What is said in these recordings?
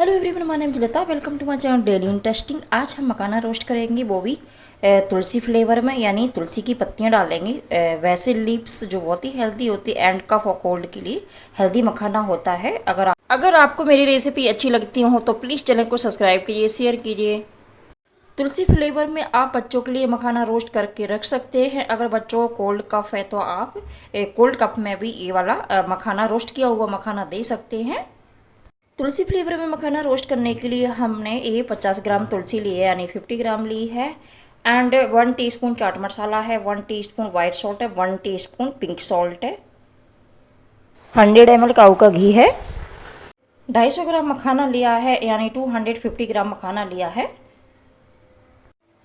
Hello everyone, my name is Lata. Welcome to my channel Daily Interesting. आज हम मखाना roast करेंगे, वो भी तुलसी फ्लेवर में, यानी तुलसी की पत्तियां डालेंगे। वैसे लीव्स जो बहुत ही हेल्दी होती है एंड कफ और कोल्ड के लिए हेल्दी मखाना होता है। अगर आपको मेरी रेसिपी अच्छी लगती हो तो प्लीज़ चैनल को सब्सक्राइब कीजिए, शेयर कीजिए। तुलसी फ्लेवर में आप बच्चों के लिए मखाना रोस्ट करके रख सकते हैं। अगर बच्चों को कोल्ड कफ है तो आप कोल्ड कफ में भी ये वाला मखाना, रोस्ट किया हुआ मखाना दे सकते हैं। तुलसी फ्लेवर में मखाना रोस्ट करने के लिए हमने ये 50 ग्राम तुलसी ली है, यानी 50 ग्राम ली है। एंड 1 टीस्पून चाट मसाला है, 1 टीस्पून वाइट सॉल्ट है, 1 टीस्पून पिंक सॉल्ट है, 100 ml काऊ का घी है, 250 ग्राम मखाना लिया है, यानी 250 ग्राम मखाना लिया है।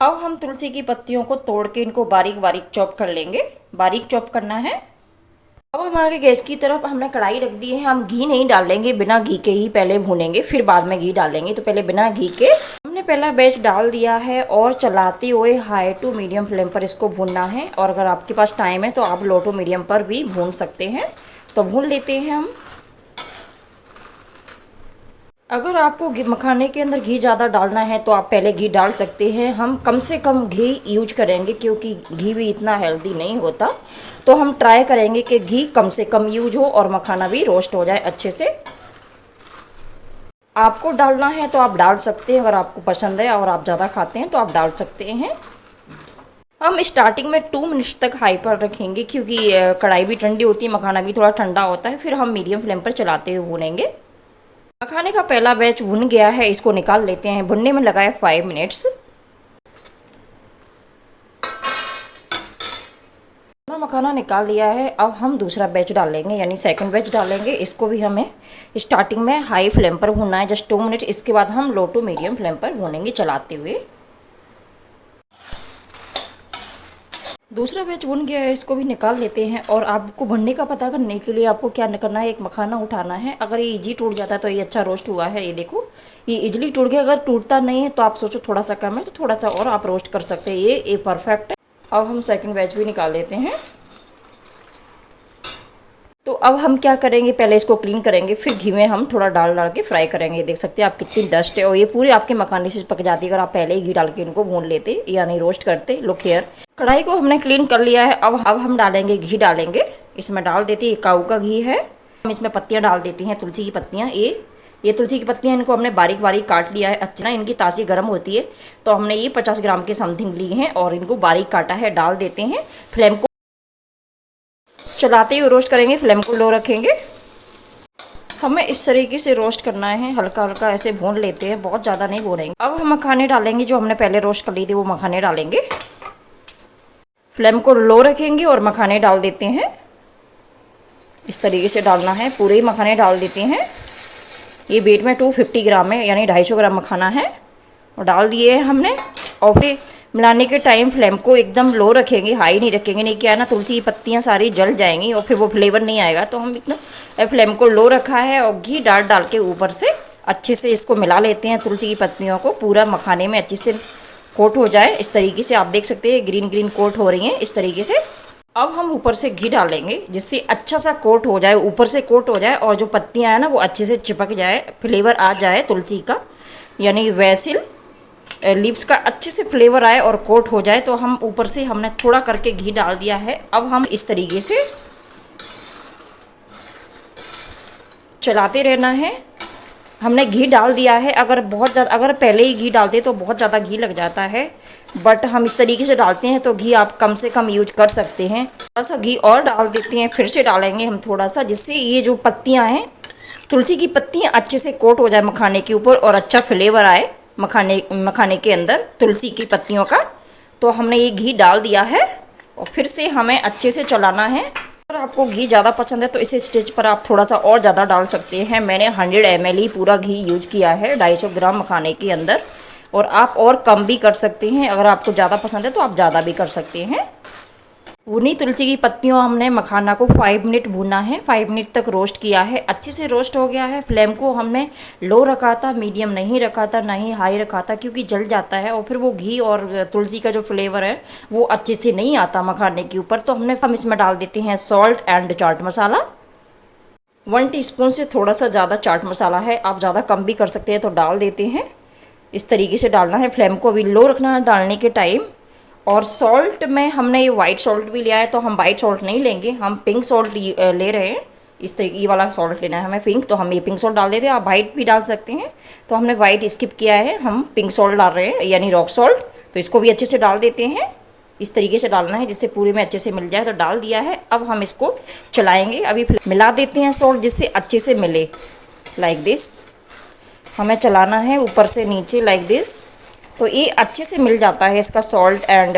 अब हम तुलसी की पत्तियों को तोड़ के इनको बारीक बारीक चॉप कर लेंगे। बारीक चॉप करना है। अब हम आगे गैस की तरफ हमने कढ़ाई रख दी है। हम घी नहीं डालेंगे, बिना घी के ही पहले भूनेंगे, फिर बाद में घी डालेंगे। तो पहले बिना घी के हमने पहला बैच डाल दिया है और चलाते हुए हाई टू मीडियम फ्लेम पर इसको भूनना है। और अगर आपके पास टाइम है तो आप लो टू मीडियम पर भी भून सकते हैं। तो भून लेते हैं हम। अगर आपको मखाने के अंदर घी ज़्यादा डालना है तो आप पहले घी डाल सकते हैं। हम कम से कम घी यूज करेंगे क्योंकि घी भी इतना हेल्दी नहीं होता। तो हम ट्राई करेंगे कि घी कम से कम यूज हो और मखाना भी रोस्ट हो जाए अच्छे से। आपको डालना है तो आप डाल सकते हैं, अगर आपको पसंद है और आप ज़्यादा खाते हैं तो आप डाल सकते हैं। हम स्टार्टिंग में 2 मिनट्स तक हाई पर रखेंगे क्योंकि कढ़ाई भी ठंडी होती है, मखाना भी थोड़ा ठंडा होता है। फिर हम मीडियम फ्लेम पर चलाते हुए भूनेंगे। मखाने का पहला बैच भुन गया है, इसको निकाल लेते हैं। भुनने में लगाए 5 मिनट्स। मखाना निकाल लिया है। अब हम दूसरा बैच डालेंगे, यानी सेकंड बैच डालेंगे। इसको भी हमें स्टार्टिंग में हाई फ्लेम पर भूनना है, जस्ट 2 मिनट। इसके बाद हम लो टू मीडियम फ्लेम पर भूनेंगे चलाते हुए। दूसरा बैच भुन गया है, इसको भी निकाल लेते हैं। और आपको भुनने का पता करने के लिए आपको क्या करना है, एक मखाना उठाना है। अगर ये इजी टूट जाता है तो ये अच्छा रोस्ट हुआ है। ये देखो, ये इजली टूट गया। अगर टूटता नहीं है तो आप सोचो थोड़ा सा कम है तो थोड़ा सा और आप रोस्ट कर सकते हैं। ये परफेक्ट है। अब हम सेकंड बैच भी निकाल लेते हैं। तो अब हम क्या करेंगे, पहले इसको क्लीन करेंगे, फिर घी में हम थोड़ा डाल डाल के फ्राई करेंगे। देख सकते हैं आप कितनी डस्ट है और ये पूरी आपके मखाने से पक जाती है अगर आप पहले ही घी डाल के इनको भून लेते, यानी रोस्ट करते। लुक हियर, कढ़ाई को हमने क्लीन कर लिया है। अब हम डालेंगे घी, डालेंगे। इसमें डाल देते हैं, काऊ का घी है। हम इसमें पत्तियाँ डाल देती हैं, तुलसी की पत्तियाँ। ये तुलसी की पत्तियाँ, इनको हमने बारीक बारीक काट लिया है। अच्छी ना, इनकी ताज़ी गर्म होती है। तो हमने ये 50 ग्राम के समथिंग ली हैं और इनको बारीक काटा है। डाल देते हैं। फ्लेम को चलाते हुए रोस्ट करेंगे, फ्लेम को लो रखेंगे। हमें इस तरीके से रोस्ट करना है, हल्का हल्का ऐसे भून लेते हैं, बहुत ज़्यादा नहीं भूनेंगे। अब हम मखाने डालेंगे, जो हमने पहले रोस्ट कर लिए थे वो मखाने डालेंगे। फ्लेम को लो रखेंगे और मखाने डाल देते हैं। इस तरीके से डालना है, पूरे ही मखाने डाल देते हैं। ये वेट में 250 ग्राम है, यानी 250 ग्राम मखाना है और डाल दिए हैं हमने। और फिर मिलाने के टाइम फ्लेम को एकदम लो रखेंगे, हाई नहीं रखेंगे। नहीं, क्या है ना, तुलसी की पत्तियाँ सारी जल जाएंगी और फिर वो फ्लेवर नहीं आएगा। तो हम इतना फ्लेम को लो रखा है और घी डाल डाल के ऊपर से अच्छे से इसको मिला लेते हैं। तुलसी की पत्तियों को पूरा मखाने में अच्छे से कोट हो जाए। इस तरीके से आप देख सकते हैं ग्रीन ग्रीन कोट हो रही हैं इस तरीके से। अब हम ऊपर से घी डालेंगे, जिससे अच्छा सा कोट हो जाए, ऊपर से कोट हो जाए और जो पत्तियाँ हैं ना वो अच्छे से चिपक जाए, फ्लेवर आ जाए तुलसी का, यानी वैसिल लीव्स का अच्छे से फ्लेवर आए और कोट हो जाए। तो हम ऊपर से हमने थोड़ा करके घी डाल दिया है। अब हम इस तरीके से चलाते रहना है। हमने घी डाल दिया है। अगर बहुत ज़्यादा, अगर पहले ही घी डालते तो बहुत ज़्यादा घी लग जाता है, बट हम इस तरीके से डालते हैं तो घी आप कम से कम यूज कर सकते हैं। थोड़ा सा घी और डाल देते हैं, फिर से डालेंगे हम थोड़ा सा, जिससे ये जो पत्तियाँ हैं, तुलसी की पत्तियाँ अच्छे से कोट हो जाए मखाने के ऊपर और अच्छा फ्लेवर आए मखाने के अंदर तुलसी की पत्तियों का। तो हमने ये घी डाल दिया है और फिर से हमें अच्छे से चलाना है। अगर आपको घी ज़्यादा पसंद है तो इस स्टेज पर आप थोड़ा सा और ज़्यादा डाल सकते हैं। मैंने 100 ml ही पूरा घी यूज किया है 250 ग्राम मखाने के अंदर, और आप और कम भी कर सकते हैं। अगर आपको ज़्यादा पसंद है तो आप ज़्यादा भी कर सकते हैं। भुनी तुलसी की पत्तियों, हमने मखाना को 5 मिनट भुना है, 5 मिनट तक रोस्ट किया है। अच्छे से रोस्ट हो गया है। फ्लेम को हमने लो रखा था, मीडियम नहीं रखा था, ना ही हाई रखा था, क्योंकि जल जाता है और फिर वो घी और तुलसी का जो फ्लेवर है वो अच्छे से नहीं आता मखाने के ऊपर। तो हम इसमें डाल देते हैं salt and chaat masala. 1 teaspoon से थोड़ा सा ज़्यादा चाट मसाला है, आप ज़्यादा कम भी कर सकते हैं तो डाल देते हैं। इस तरीके से डालना है, फ्लेम को भी लो रखना है डालने के टाइम। और सॉल्ट में हमने ये वाइट सॉल्ट भी लिया है, तो हम वाइट सॉल्ट नहीं लेंगे, हम पिंक सॉल्ट ले रहे हैं। इस तरीके ये वाला सॉल्ट लेना है हमें पिंक, तो हम ये पिंक सॉल्ट डाल देते हैं। आप वाइट भी डाल सकते हैं, तो हमने वाइट स्किप किया है, हम पिंक सॉल्ट डाल रहे हैं यानी रॉक सॉल्ट। तो इसको भी अच्छे से डाल देते हैं, इस तरीके से डालना है जिससे पूरे में अच्छे से मिल जाए। तो डाल दिया है, अब हम इसको चलाएंगे, अभी मिला देते हैं सॉल्ट जिससे अच्छे से मिले। लाइक दिस हमें चलाना है ऊपर से नीचे, लाइक दिस। तो ये अच्छे से मिल जाता है, इसका सॉल्ट एंड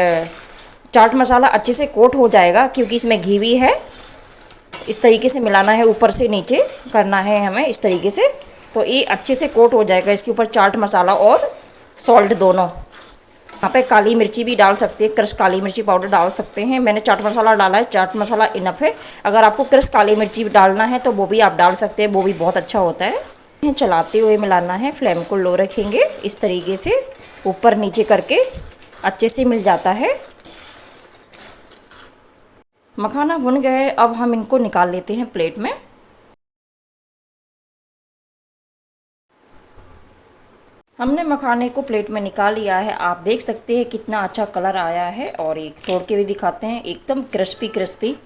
चाट मसाला अच्छे से कोट हो जाएगा क्योंकि इसमें घी भी है। इस तरीके से मिलाना है, ऊपर से नीचे करना है हमें इस तरीके से, तो ये अच्छे से कोट हो जाएगा इसके ऊपर चाट मसाला और सॉल्ट दोनों। यहाँ पे काली मिर्ची भी डाल सकते हैं, क्रश काली मिर्ची पाउडर डाल सकते हैं। मैंने चाट मसाला डाला है, चाट मसाला इनफ है। अगर आपको क्रश काली मिर्ची डालना है तो वो भी आप डाल सकते हैं, वो भी बहुत अच्छा होता है। चलाते हुए मिलाना है, फ्लेम को लो रखेंगे, इस तरीके से ऊपर नीचे करके अच्छे से मिल जाता है। मखाना भुन गए, अब हम इनको निकाल लेते हैं प्लेट में। हमने मखाने को प्लेट में निकाल लिया है, आप देख सकते हैं कितना अच्छा कलर आया है। और एक तोड़ के भी दिखाते हैं, एकदम क्रिस्पी क्रिस्पी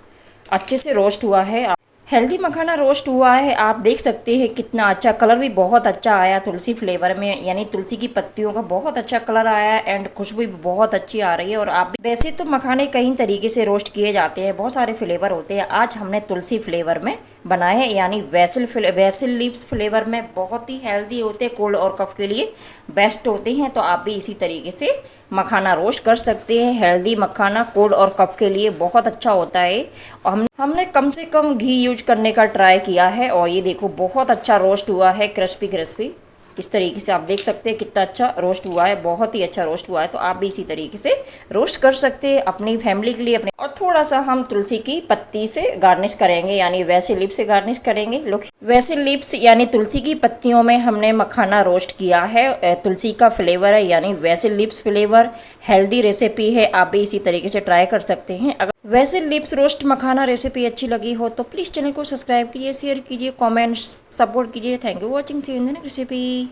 अच्छे से रोस्ट हुआ है। हेल्दी मखाना रोस्ट हुआ है, आप देख सकते हैं कितना अच्छा कलर भी बहुत अच्छा आया तुलसी फ्लेवर में, यानी तुलसी की पत्तियों का बहुत अच्छा कलर आया है एंड खुशबू भी बहुत अच्छी आ रही है। और आप वैसे तो मखाने कई तरीके से रोस्ट किए जाते हैं, बहुत सारे फ्लेवर होते हैं, आज हमने तुलसी फ्लेवर में बनाए हैं, यानी वैसिल लीव्स फ्लेवर में। बहुत ही हेल्दी होते हैं, कोल्ड और कफ के लिए बेस्ट होते हैं। तो आप भी इसी तरीके से मखाना रोस्ट कर सकते हैं। हेल्दी मखाना कोल्ड और कफ के लिए बहुत अच्छा होता है। और हमने कम से कम घी यूज करने का ट्राई किया है। और ये देखो बहुत अच्छा रोस्ट हुआ है, क्रिस्पी क्रिस्पी इस तरीके से। आप देख सकते हैं कितना अच्छा रोस्ट हुआ है, बहुत ही अच्छा रोस्ट हुआ है। तो आप भी इसी तरीके से रोस्ट कर सकते हैं अपनी फैमिली के लिए अपने। और थोड़ा सा हम तुलसी की पत्ती से गार्निश करेंगे, यानी वैसे लिप्स से गार्निश करेंगे। लोग वैसे लिप्स यानी तुलसी की पत्तियों में हमने मखाना रोस्ट किया है, तुलसी का फ्लेवर है यानी वैसे लिप्स फ्लेवर। हेल्दी रेसिपी है, आप भी इसी तरीके से ट्राई कर सकते हैं। अगर वैसे लिप्स रोस्ट मखाना रेसिपी अच्छी लगी हो तो प्लीज़ चैनल को सब्सक्राइब कीजिए, शेयर कीजिए, कमेंट्स सपोर्ट कीजिए। Thank you watching, see you in the next recipe.